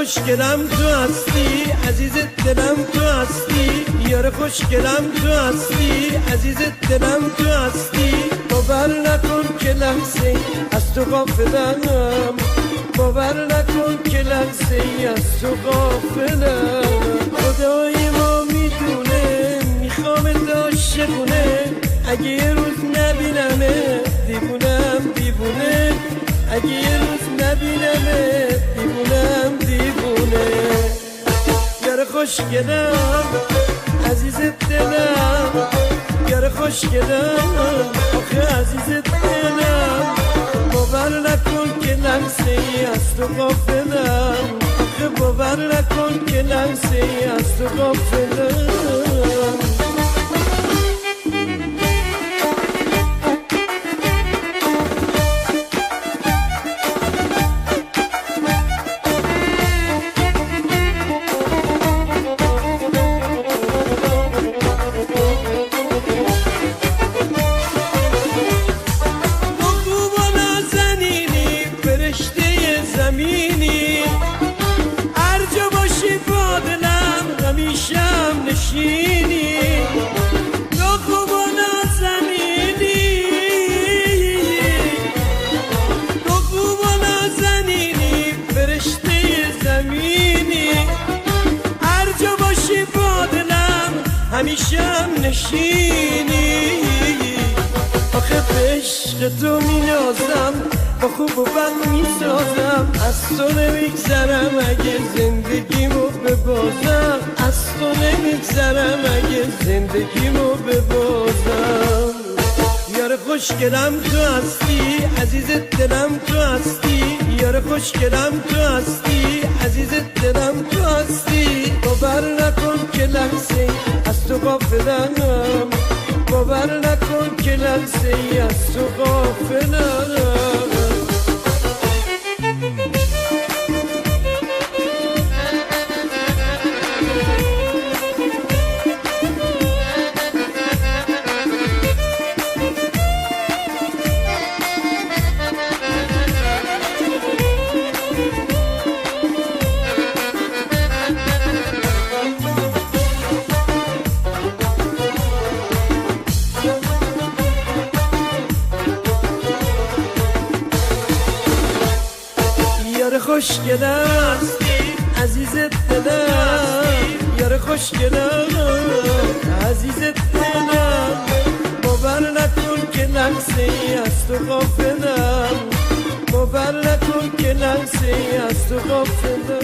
خوشگلم تو هستی عزیز دلم تو هستی یار خوشگلم تو هستی عزیز دلم تو هستی باور نکن که لحظه از تو غافلم باور نکن که لحظه از تو غافلم خدای ما میدونه میخوام عاشقونه اگه یه روز نبینمه دیوونم دیوونه اگه یه روز نبینمه دیوونم دیوونه یار خوشگلم عزیز دلم یار خوشگلم آخه عزیز دلم باور نکن که لحظه ای از تو غافلم آخه باور نکن که لحظه ای از تو غافلم نشینی تو خوب و نازنینی تو خوب و نازنینی فرشته زمینی هر جا باشی با دلم همیشه هم نشینی آخه به عشق تو می نازم با خوب و بد می سازم از تو نمیگذرم اگه زندگیمو ببازم از تو نمیگذرم اگه زندگیمو ببازم یار خوشگلم تو هستی عزیز دلم تو هستی یار خوشگلم تو هستی عزیز دلم تو هستی باور نکن که لحظه از تو غافلم باور نکن که لحظه از تو غافلم یار خوشگلم عزیز دلم یار خوشگلم عزیز دلم باور نکن که لحظه ای از تو غافلم باور نکن که لحظه ای از تو غافلم